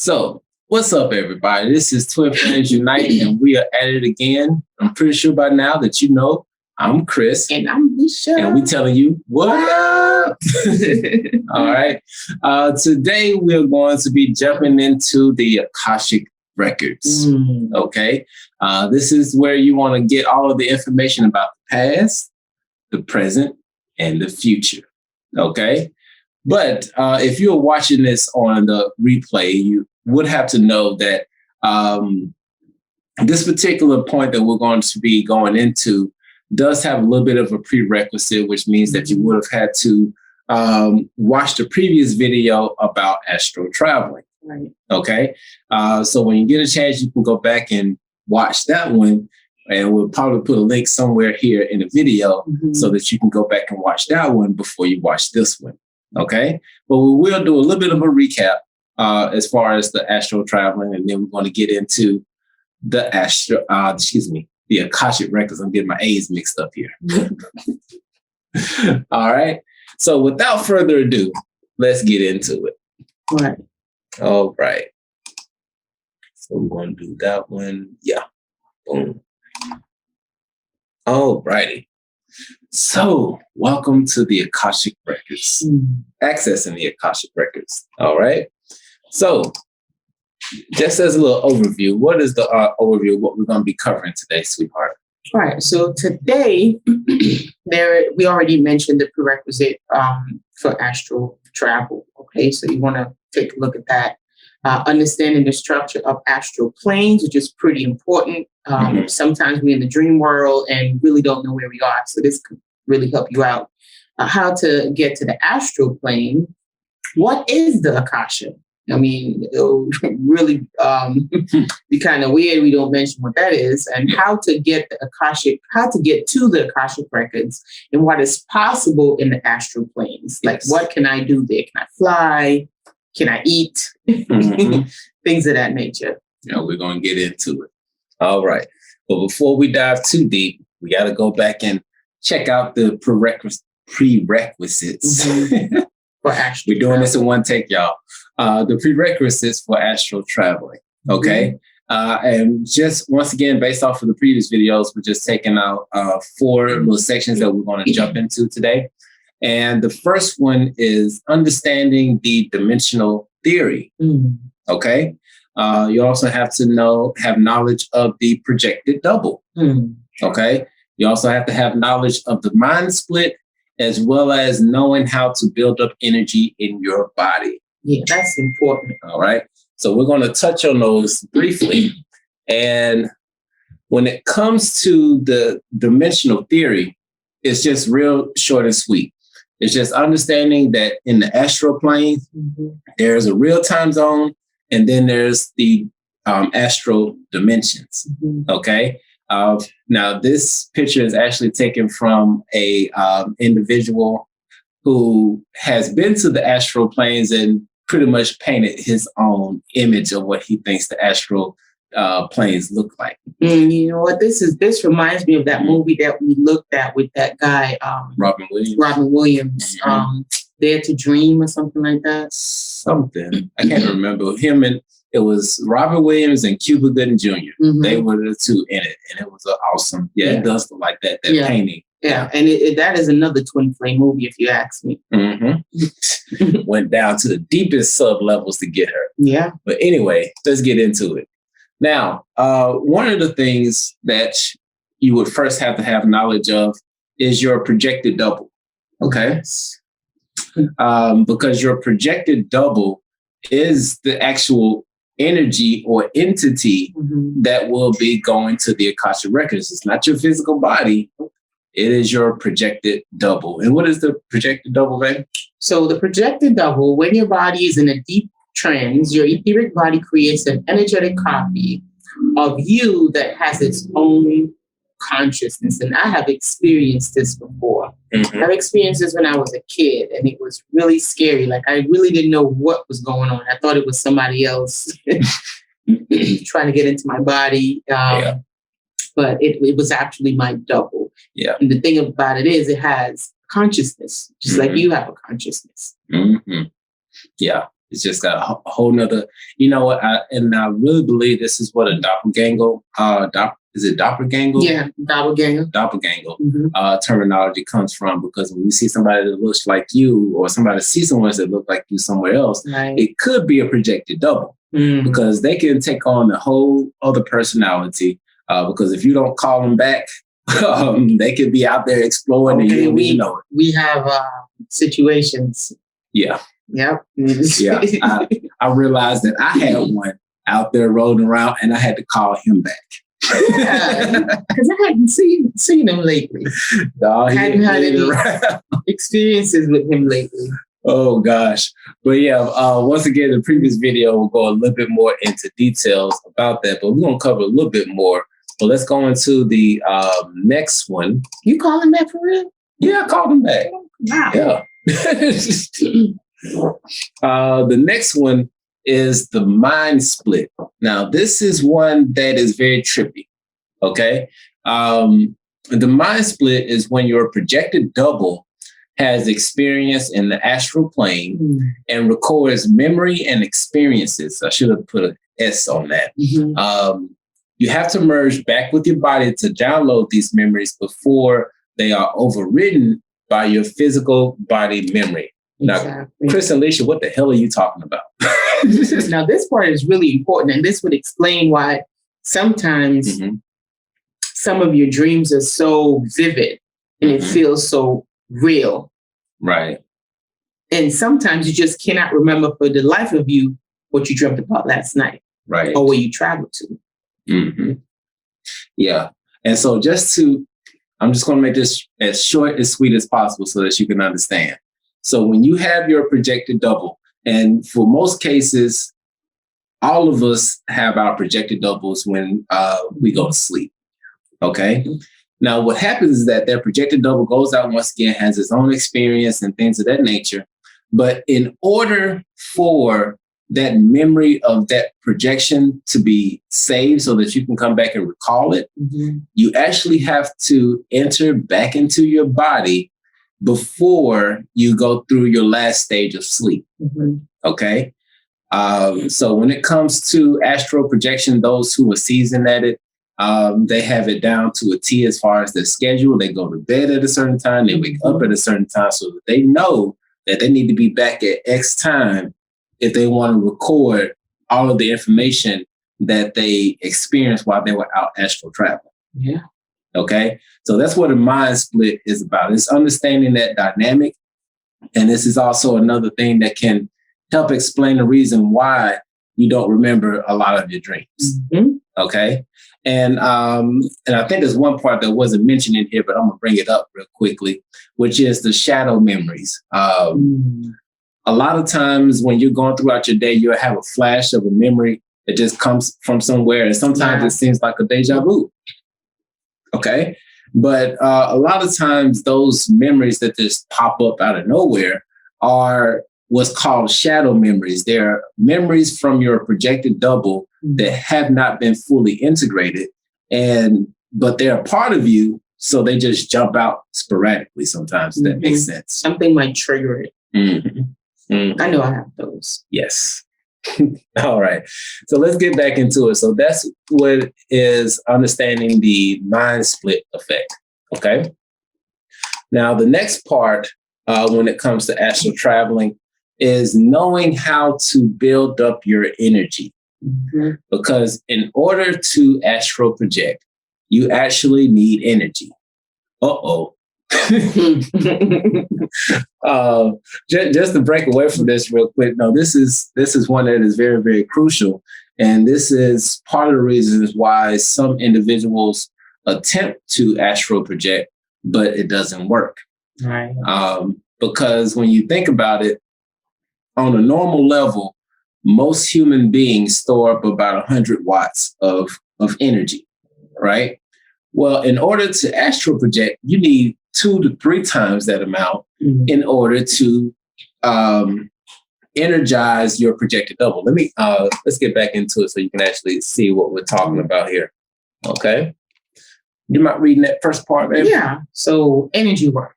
So, what's up, everybody? This is Twin Flames Unite, and we are at it again. I'm pretty sure by now that you know I'm Chris. And I'm Misha. And we telling you, what up? All right. Today, we're going to be jumping into the Akashic records. Okay. This is where you want to get all of the information about the past, the present, and the future. Okay. But if you're watching this on the replay, you would have to know that this particular point that we're going to be going into does have a little bit of a prerequisite, which means that you would have had to watch the previous video about astral traveling. Right. Okay. So when you get a chance, you can go back and watch that one. And we'll probably put a link somewhere here in the video so that you can go back and watch that one before you watch this one. Okay. But we will do a little bit of a recap as far as the astral traveling. And then we're going to get into the the Akashic records. I'm getting my A's mixed up here. All right. So without further ado, let's get into it. Right. All right. So we're going to do that one. Yeah. Boom. All righty. So welcome to the Akashic records. Accessing the Akashic records. All right. So just as a little overview, what is the overview of what we're going to be covering today, sweetheart? All right. So today, we already mentioned the prerequisite for astral travel. Okay. So you want to take a look at that. Understanding the structure of astral planes, which is pretty important. Sometimes we're in the dream world and really don't know where we are. So this could really help you out. How to get to the astral plane. What is the Akasha? I mean, it'll really be kind of weird. We don't mention what that is, and how to get to the Akashic records and what is possible in the astral planes. Like, what can I do there? Can I fly? Can I eat? Things of that nature. Yeah, we're going to get into it. All right. But before we dive too deep, we got to go back and check out the prerequisites. For astral We're doing this in one take, y'all. The prerequisites for astral traveling. Okay. And just once again, based off of the previous videos, we're just taking out 4 little sections that we're going to jump into today. And the first one is understanding the dimensional theory. Okay. You also have to have knowledge of the projected double. Okay. You also have to have knowledge of the mind split, as well as knowing how to build up energy in your body. Yeah, that's important. All right. So we're going to touch on those briefly. And when it comes to the dimensional theory, it's just real short and sweet. It's just understanding that in the astral plane, there's a real time zone, and then there's the astral dimensions. Okay. Now, this picture is actually taken from a individual who has been to the astral planes and pretty much painted his own image of what he thinks the astral planes look like. You know what? This reminds me of that movie that we looked at with that guy, Robin Williams. Dare to Dream or something like that. Something. I can't remember him, and it was Robin Williams and Cuba Gooding Jr. They were the two in it, and it was awesome. Yeah, it does look like that painting. Yeah, and that is another twin flame movie, if you ask me. Went down to the deepest sub levels to get her. Yeah. But anyway, let's get into it. Now, one of the things that you would first have to have knowledge of is your projected double. Okay. Because your projected double is the actual energy or entity that will be going to the Akashic records. It's not your physical body. It is your projected double. And what is the projected double, babe? So the projected double, when your body is in a deep trance, your etheric body creates an energetic copy of you that has its own consciousness. And I have experienced this before. I've experienced this when I was a kid, and it was really scary. Like, I really didn't know what was going on. I thought it was somebody else trying to get into my body. But it was actually my double. Yeah. And the thing about it is, it has consciousness, just like you have a consciousness. Yeah. It's just got a whole nother, you know what? I really believe this is what a doppelganger, is it doppelganger? Yeah, doppelganger. Doppelganger Mm-hmm. Terminology comes from, because when you see somebody that looks like you, or somebody sees someone that look like you somewhere else, Right. it could be a projected double, because they can take on a whole other personality. Because if you don't call them back, they could be out there exploring, and you don't even know it. We have situations. Yeah. Yep. Yeah. I realized that I had one out there rolling around, and I had to call him back. Yeah, because I hadn't seen him lately. No, I hadn't had any experiences with him lately. Oh gosh. But yeah, once again, the previous video will go a little bit more into details about that, but we're going to cover a little bit more. But let's go into the next one. You call him back for real? Yeah, I called him back. Wow. Yeah. The next one is the mind split. Now, this is one that is very trippy. Okay. The mind split is when your projected double has experience in the astral plane and records memory and experiences. I should have put an S on that. You have to merge back with your body to download these memories before they are overridden by your physical body memory. Exactly. Now, Chris and Alicia, what the hell are you talking about? Now, this part is really important, and this would explain why sometimes some of your dreams are so vivid and it feels so real. Right. And sometimes you just cannot remember for the life of you what you dreamt about last night. Right. Or where you traveled to. Yeah. And so I'm just going to make this as short and sweet as possible so that you can understand. So when you have your projected double, and for most cases, all of us have our projected doubles when we go to sleep. Okay. Now, what happens is that their projected double goes out once again, has its own experience and things of that nature. But in order for that memory of that projection to be saved so that you can come back and recall it, you actually have to enter back into your body before you go through your last stage of sleep. Okay. So when it comes to astral projection, those who are seasoned at it, they have it down to a T as far as their schedule. They go to bed at a certain time, they wake up at a certain time, so that they know that they need to be back at X time if they want to record all of the information that they experienced while they were out astral traveling. Yeah. Okay. So that's what a mind split is about. It's understanding that dynamic. And this is also another thing that can help explain the reason why you don't remember a lot of your dreams. Okay. And I think there's one part that wasn't mentioned in here, but I'm going to bring it up real quickly, which is the shadow memories. A lot of times when you're going throughout your day, you'll have a flash of a memory that just comes from somewhere. And sometimes it seems like a deja vu. Okay. But a lot of times those memories that just pop up out of nowhere are what's called shadow memories. They're memories from your projected double that have not been fully integrated, but they're a part of you. So they just jump out sporadically sometimes. That makes sense. Something might trigger it. I know I have those. Yes. All right. So let's get back into it. So that's what is understanding the mind split effect. Okay. Now, the next part when it comes to astral traveling is knowing how to build up your energy. Because in order to astral project, you actually need energy. Just to break away from this real quick. No, this is one that is very, very crucial. And this is part of the reasons why some individuals attempt to astral project, but it doesn't work. Right. Because when you think about it, on a normal level, most human beings store up about 100 watts of energy, right? Well, in order to astral project, you need 2 to 3 times that amount in order to energize your projected double. Let's get back into it so you can actually see what we're talking about here. Okay. You mind reading that first part, baby? Yeah. So energy work.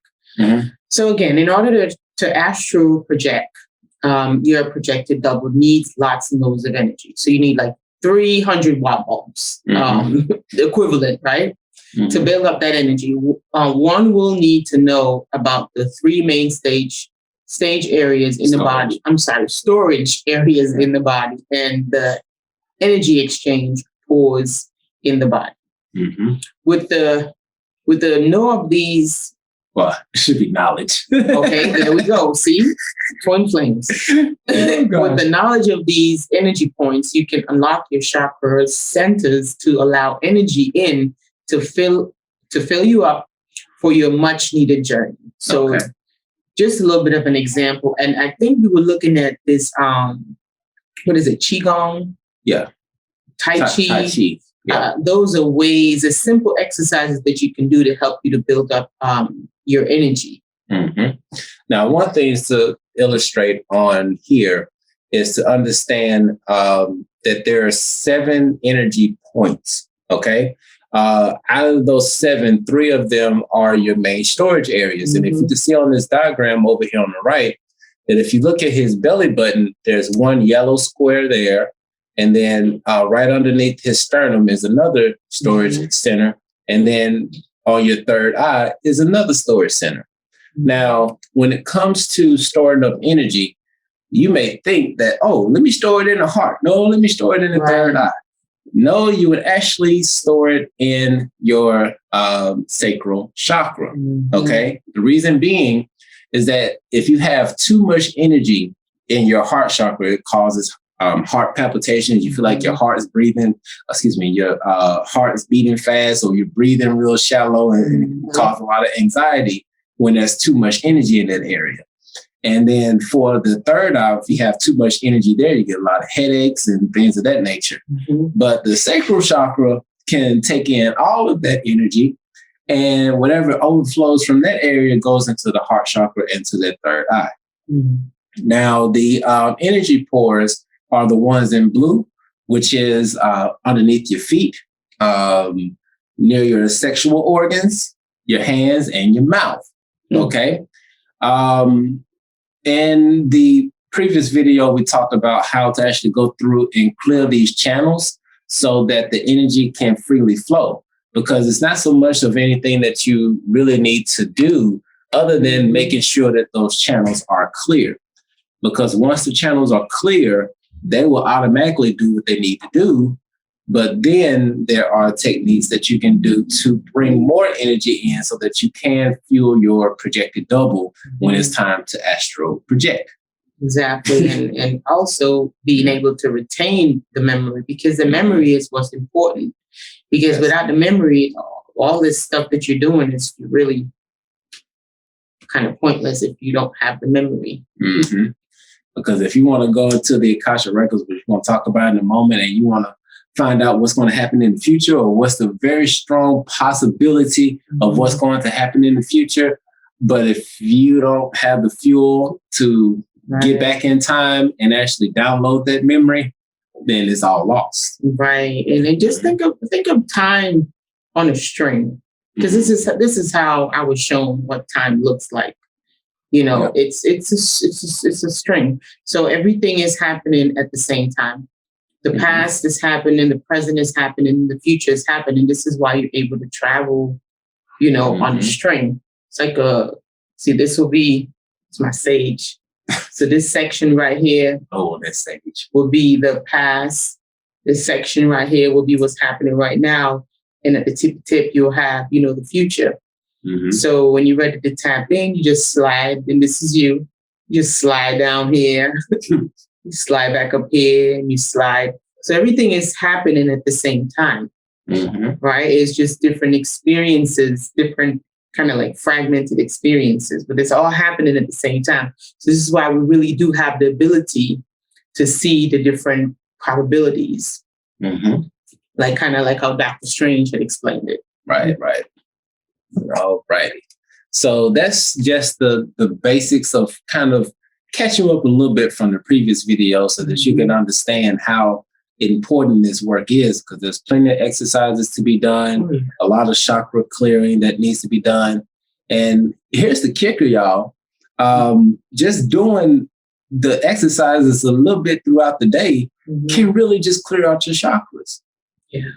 So again, in order to astral project, your projected double needs lots and loads of energy. So you need like 300 watt bulbs, the equivalent, right? To build up that energy. One will need to know about the three main stage areas in the body. Storage areas in the body, and the energy exchange pores in the body. With the know of these. Well, it should be knowledge. Okay, there we go. See? Twin flames. With the knowledge of these energy points, you can unlock your chakra centers to allow energy in to fill you up for your much needed journey. So just a little bit of an example. And I think we were looking at this, what is it? Qigong? Yeah. Tai Chi. Tai Chi. Yeah. Those are ways, simple exercises that you can do to help you to build up your energy. Now, one thing is to illustrate on here is to understand that there are 7 energy points. Okay. Out of those 7, 3 of them are your main storage areas. And if you can see on this diagram over here on the right, that if you look at his belly button, there's one yellow square there. And then right underneath his sternum is another storage center. And then on your third eye is another storage center. Now, when it comes to storing up energy, you may think that, oh, let me store it in the heart. No, let me store it in the third eye. No, you would actually store it in your sacral chakra. Okay. The reason being is that if you have too much energy in your heart chakra, it causes heart palpitations. You feel like your heart is your heart is beating fast, or you're breathing real shallow, and cause a lot of anxiety when there's too much energy in that area. And then for the third eye, if you have too much energy there, you get a lot of headaches and things of that nature. But the sacral chakra can take in all of that energy, and whatever overflows from that area goes into the heart chakra, into that third eye. Now, the energy pores are the ones in blue, which is underneath your feet, near your sexual organs, your hands, and your mouth. Okay. In the previous video, we talked about how to actually go through and clear these channels so that the energy can freely flow, because it's not so much of anything that you really need to do other than making sure that those channels are clear. Because once the channels are clear, they will automatically do what they need to do. But then there are techniques that you can do to bring more energy in so that you can fuel your projected double when it's time to astral project. Exactly. and also being able to retain the memory, because the memory is what's important. Because without the memory, all this stuff that you're doing is really kind of pointless if you don't have the memory. Because if you want to go into the Akashic records, which we're going to talk about in a moment, and you want to find out what's going to happen in the future, or what's the very strong possibility of what's going to happen in the future. But if you don't have the fuel to get back in time and actually download that memory, then it's all lost. Right. And then just think of time on a string, because this is how I was shown what time looks like. You know, it's a string. So everything is happening at the same time. The past is happening, the present is happening, the future is happening. This is why you're able to travel, on the string. It's like it's my sage. So this section right here. Oh, that's sage. Will be the past. This section right here will be what's happening right now. And at the tip, you'll have, the future. So when you're ready to tap in, you just slide, and this is you. You just slide down here. You slide back up here, and you slide. So everything is happening at the same time, right? It's just different experiences, different kind of like fragmented experiences, but it's all happening at the same time. So this is why we really do have the ability to see the different probabilities, like how Dr. Strange had explained it. Right. All righty. So that's just the basics of kind of catching up a little bit from the previous video so that you can understand how important this work is, because there's plenty of exercises to be done, a lot of chakra clearing that needs to be done. And here's the kicker, y'all. Just doing the exercises a little bit throughout the day can really just clear out your chakras. Yeah.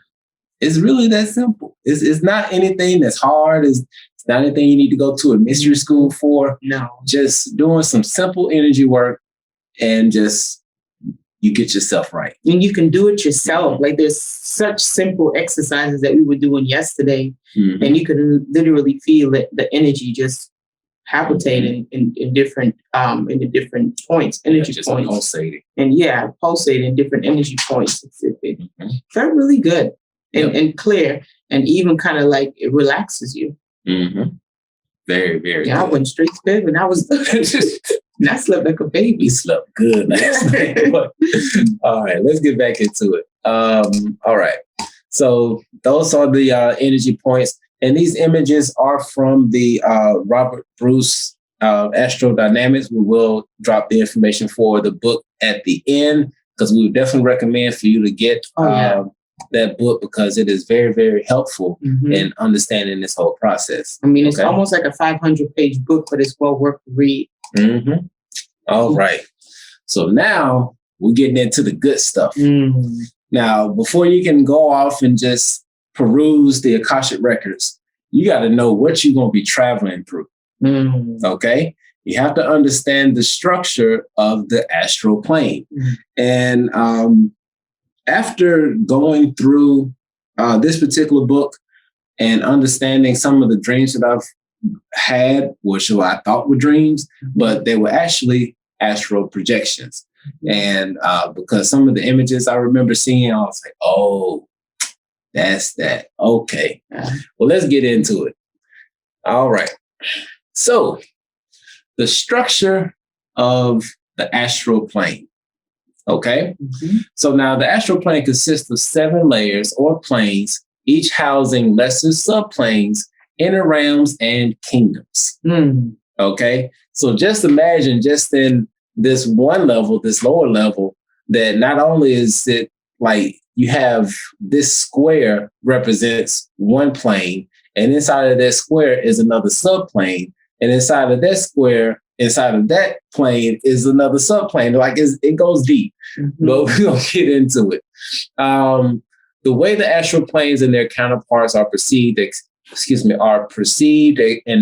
It's really that simple. It's not anything that's hard. It's not anything you need to go to a mystery school for. No. Just doing some simple energy work and just you get yourself right. And you can do it yourself. Like there's such simple exercises that we were doing yesterday, and you can literally feel it, the energy just palpitating in different in the different points, energy just points. Pulsating. And pulsating different energy points. It felt really good and clear, and even kind of like it relaxes you. Very, very I good. went straight to bed when I was and I slept like a baby. You slept good last night. All right, let's get back into it. All right. So those are the energy points. And these images are from the Robert Bruce Astral Dynamics. We will drop the information for the book at the end, because we would definitely recommend for you to get that book, because it is very, very helpful in understanding this whole process. I mean, it's almost like a 500-page book, but it's well worth the read. All right. So now we're getting into the good stuff. Now, before you can go off and just peruse the Akashic records, you got to know what you're going to be traveling through. Okay? You have to understand the structure of the astral plane. And after going through this particular book and understanding some of the dreams that I've had, which I thought were dreams, but they were actually astral projections. And because some of the images I remember seeing, I was like, oh, that's that. Okay. Well, let's get into it. All right. So the structure of the astral plane. Okay. So now the astral plane consists of 7 layers or planes, each housing lesser subplanes, inner realms, and kingdoms. Okay. So just imagine, just in this one level, this lower level, that not only is it like you have this square represents one plane, and inside of that square is another subplane, and inside of that square, inside of that plane is another subplane. Like it goes deep, but we don't get into it. The way the astral planes and their counterparts are perceived and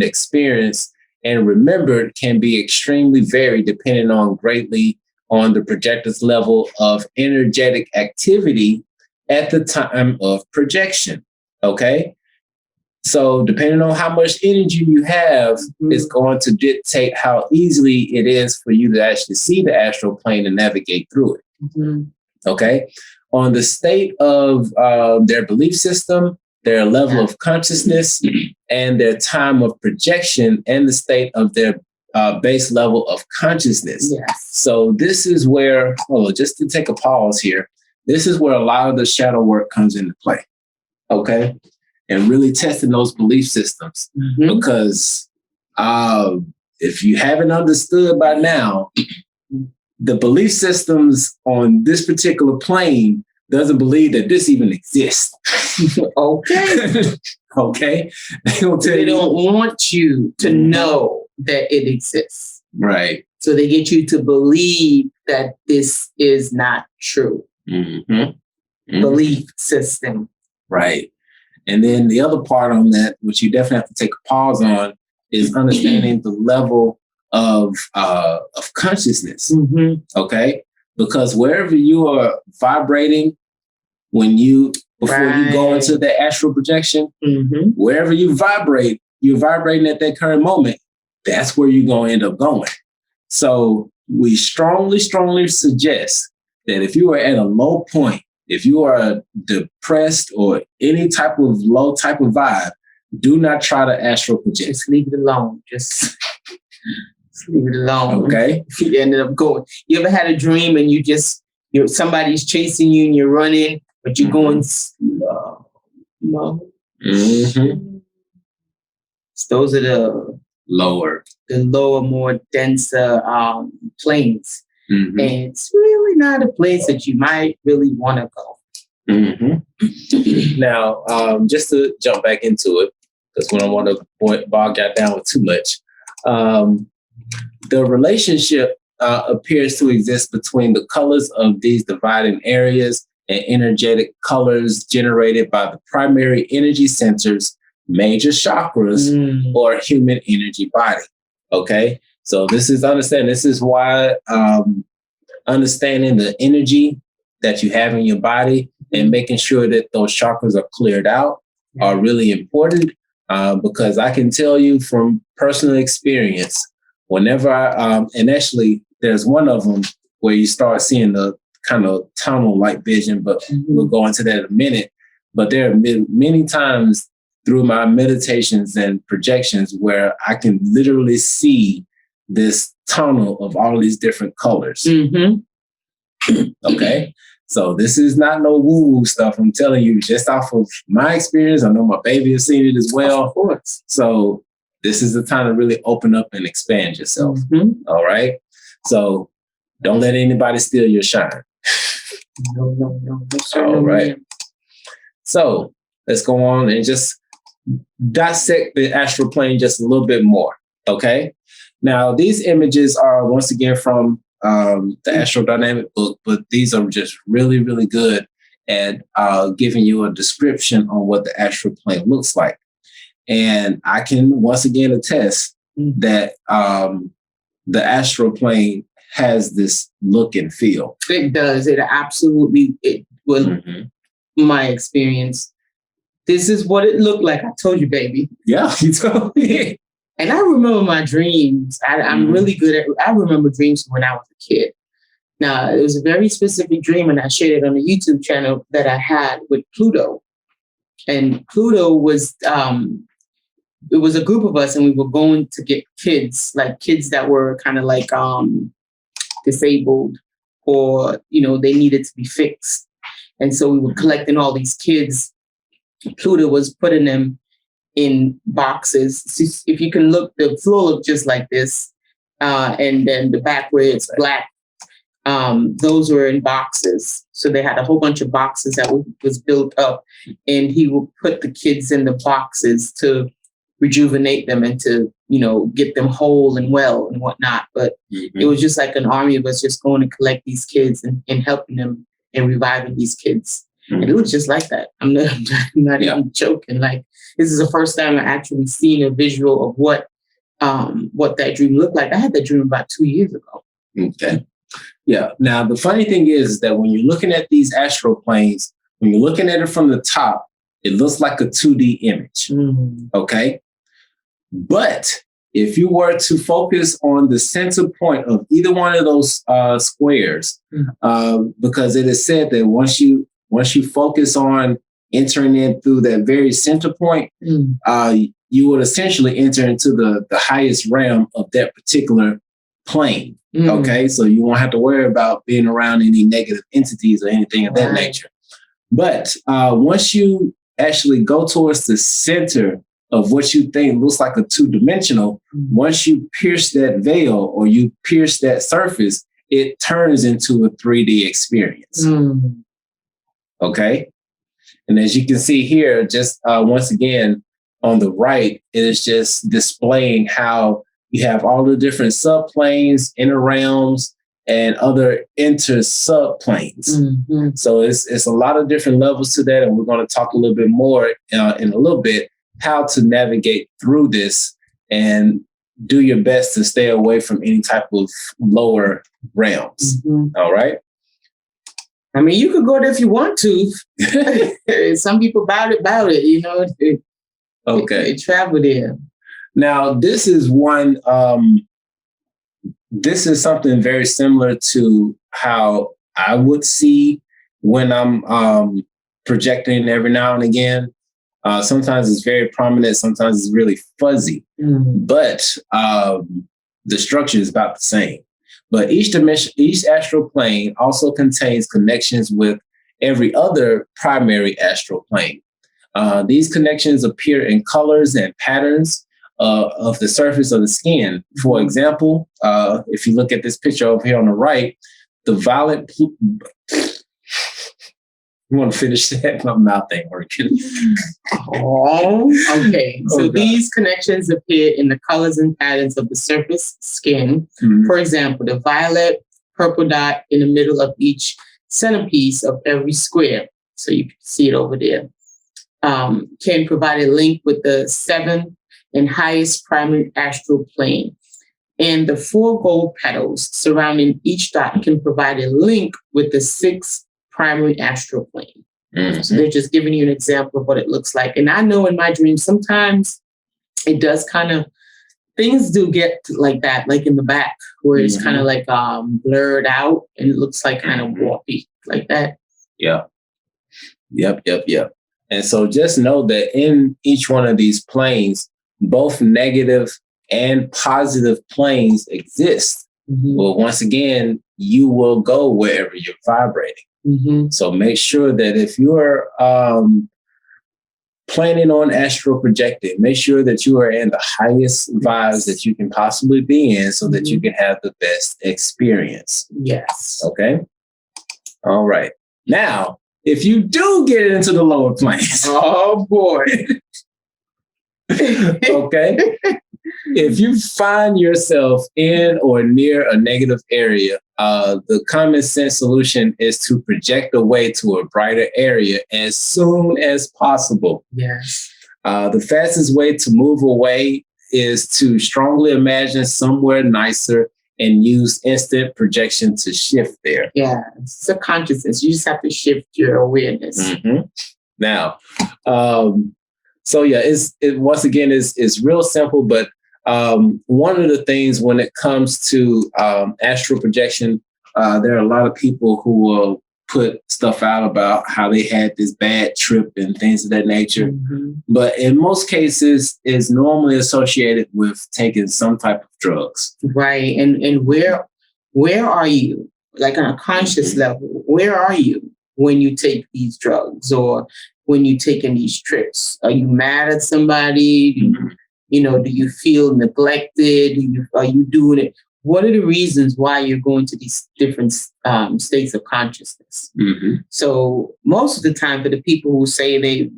experienced and remembered can be extremely varied depending on greatly on the projector's level of energetic activity at the time of projection. Okay. So depending on how much energy you have, it's going to dictate how easily it is for you to actually see the astral plane and navigate through it. Okay. On the state of their belief system, their level of consciousness, and their time of projection, and the state of their base level of consciousness. So this is where, just to take a pause here, this is where a lot of the shadow work comes into play. Okay. And really testing those belief systems. Because if you haven't understood by now, the belief systems on this particular plane doesn't believe that this even exists. Okay. They don't want you to know that it exists. Right. So they get you to believe that this is not true. Belief system. Right. And then the other part on that, which you definitely have to take a pause on, is understanding the level of consciousness. Okay. Because wherever you are vibrating, before you go into the astral projection, wherever you vibrate, you're vibrating at that current moment. That's where you're going to end up going. So we strongly, strongly suggest that if you are at a low point, if you are depressed or any type of low type of vibe, do not try to astral project. Just leave it alone. Just leave it alone. Okay. You ended up going. You ever had a dream and somebody's chasing you and you're running, but you're going slow? So those are the lower, more denser planes. And it's really not a place that you might really want to go. Now, just to jump back into it, because we don't want to bog that down with too much. The relationship appears to exist between the colors of these dividing areas and energetic colors generated by the primary energy centers, major chakras, or human energy body. Okay, so this is why understanding the energy that you have in your body and making sure that those chakras are cleared out are really important. Because I can tell you from personal experience, whenever and actually there's one of them where you start seeing the kind of tunnel-like vision, but we'll go into that in a minute. But there have been many times through my meditations and projections where I can literally see this tunnel of all these different colors. Okay. So this is not no woo-woo stuff. I'm telling you, just off of my experience. I know my baby has seen it as well. Of course. So this is the time to really open up and expand yourself. All right. So don't let anybody steal your shine. No. All right. So let's go on and just dissect the astral plane just a little bit more. Okay. Now, these images are once again from the Astral Dynamic book, but these are just really, really good at giving you a description on what the astral plane looks like. And I can once again attest that the astral plane has this look and feel. It does. It absolutely, it was my experience. This is what it looked like. I told you, baby. Yeah, you told me. And I remember my dreams. I'm really good at, I remember dreams when I was a kid. Now, it was a very specific dream, and I shared it on a YouTube channel that I had with Pluto. And Pluto was, it was a group of us, and we were going to get kids, like kids that were kind of like disabled, or, you know, they needed to be fixed. And so we were collecting all these kids. Pluto was putting them in boxes. If you can look, the floor looked just like this. And then the back where it's black, those were in boxes. So they had a whole bunch of boxes that was built up, and he would put the kids in the boxes to rejuvenate them and to, you know, get them whole and well and whatnot. But it was just like an army of us just going to collect these kids and helping them and reviving these kids. And it was just like that. I'm not even joking. Like, this is the first time I actually seen a visual of what that dream looked like. I had that dream about 2 years ago. Okay. Yeah. Now, the funny thing is that when you're looking at these astral planes, when you're looking at it from the top, it looks like a 2D image. Okay. But if you were to focus on the center point of either one of those squares, because it is said that once you focus on entering in through that very center point, you would essentially enter into the highest realm of that particular plane. Okay, so you won't have to worry about being around any negative entities or anything of that nature. But once you actually go towards the center of what you think looks like a two-dimensional, once you pierce that veil or you pierce that surface, it turns into a 3D experience. Okay. And as you can see here, just once again, on the right, it is just displaying how you have all the different subplanes, inner realms, and other inter subplanes. So it's a lot of different levels to that. And we're going to talk a little bit more in a little bit how to navigate through this and do your best to stay away from any type of lower realms. All right. I mean, you could go there if you want to. Some people about it, you know. They travel there. Now, this is one, this is something very similar to how I would see when I'm projecting every now and again. Sometimes it's very prominent, sometimes it's really fuzzy, but the structure is about the same. But each dimension, each astral plane also contains connections with every other primary astral plane. These connections appear in colors and patterns of the surface of the skin. For example, if you look at this picture over here on the right, the violet You want to finish that? My mouth ain't working. Oh, okay. So God. these connections appear in the colors and patterns of the surface skin. Mhm. For example, the violet purple dot in the middle of each centerpiece of every square. So you can see it over there. Can provide a link with the seventh and highest primary astral plane. And the 4 gold petals surrounding each dot can provide a link with the 6th primary astral plane. Mm-hmm. So they're just giving you an example of what it looks like. And I know in my dreams, sometimes it does kind of, things do get like that, like in the back, where it's kind of like blurred out and it looks like kind of warpy like that. Yeah. Yep. And so just know that in each one of these planes, both negative and positive planes exist. Mm-hmm. Well, once again, you will go wherever you're vibrating. Mm-hmm. So make sure that if you're planning on astral projecting, make sure that you are in the highest vibes that you can possibly be in so that you can have the best experience. Yes. Okay. All right. Now, if you do get into the lower planes. Oh, boy. Okay. If you find yourself in or near a negative area, the common sense solution is to project away to a brighter area as soon as possible. Yes. The fastest way to move away is to strongly imagine somewhere nicer and use instant projection to shift there. Yeah, it's a consciousness. You just have to shift your awareness. Mm-hmm. Now, so yeah, it once again is real simple, but one of the things when it comes to astral projection, there are a lot of people who will put stuff out about how they had this bad trip and things of that nature. Mm-hmm. But in most cases, it's normally associated with taking some type of drugs. Right. And where are you? Like on a conscious level, where are you when you take these drugs or when you taking these trips? Are you mad at somebody? Mm-hmm. Do you feel neglected? Are you doing it? What are the reasons why you're going to these different states of consciousness? Mm-hmm. So most of the time for the people who say they've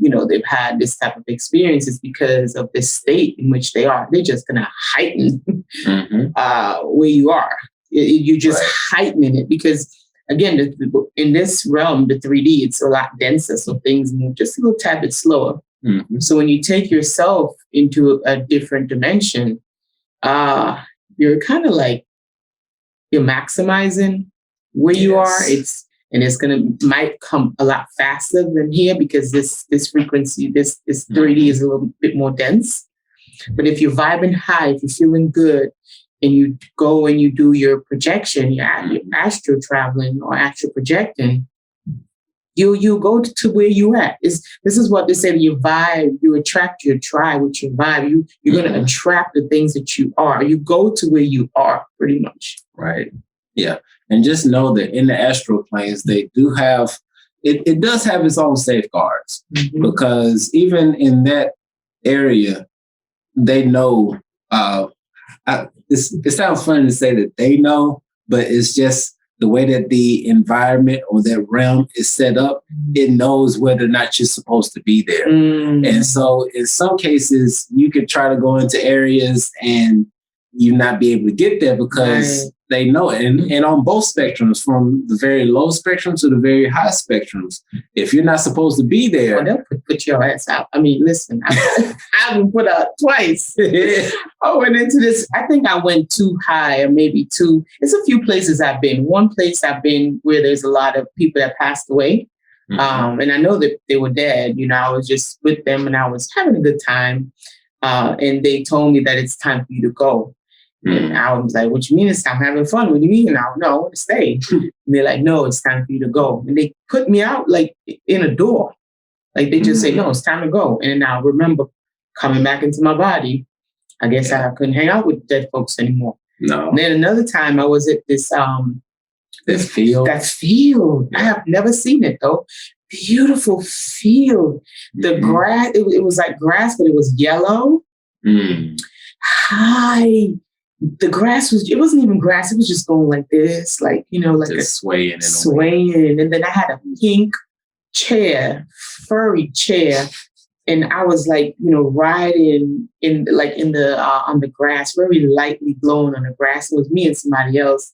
had this type of experience is because of the state in which they are. They're just going to heighten where you are. You're just heightening it because, again, in this realm, the 3D, it's a lot denser. So things move just a little tad bit slower. Mm-hmm. So when you take yourself into a different dimension, you're kind of like you're maximizing where you are. It's might come a lot faster than here because this frequency, this 3D is a little bit more dense. But if you're vibing high, if you're feeling good, and you go and you do your projection, your astral traveling or astral projecting, you go to where you at. This is what they say, you vibe, you attract your tribe with your vibe. You're going to attract the things that you are. You go to where you are pretty much. Right. Yeah. And just know that in the astral planes, they do have, it does have its own safeguards because even in that area, they know, it sounds funny to say that they know, but it's just the way that the environment or that realm is set up, it knows whether or not you're supposed to be there. And so in some cases, you could try to go into areas and you not be able to get there because they know it. And on both spectrums, from the very low spectrum to the very high spectrums, if you're not supposed to be there. Well, they'll put your ass out. I mean, listen, I've been put out twice. I went into this, I think I went too high or maybe too, it's a few places I've been. One place I've been where there's a lot of people that passed away. And I know that they were dead. I was just with them and I was having a good time. And they told me that it's time for you to go. And I was like, what you mean it's time? I'm having fun. What do you mean? No, I want to stay. And they're like, no, it's time for you to go. And they put me out like in a door. Like they just say, no, it's time to go. And I remember coming back into my body. I guess I couldn't hang out with dead folks anymore. No. And then another time I was at this field. That field. I have never seen it though. Beautiful field. The grass, it was like grass, but it was yellow. High. The grass it wasn't even grass. It was just going like this, like, like just swaying. And then I had a pink chair, furry chair. And I was like, riding in the on the grass, very lightly blowing on the grass. It was me and somebody else.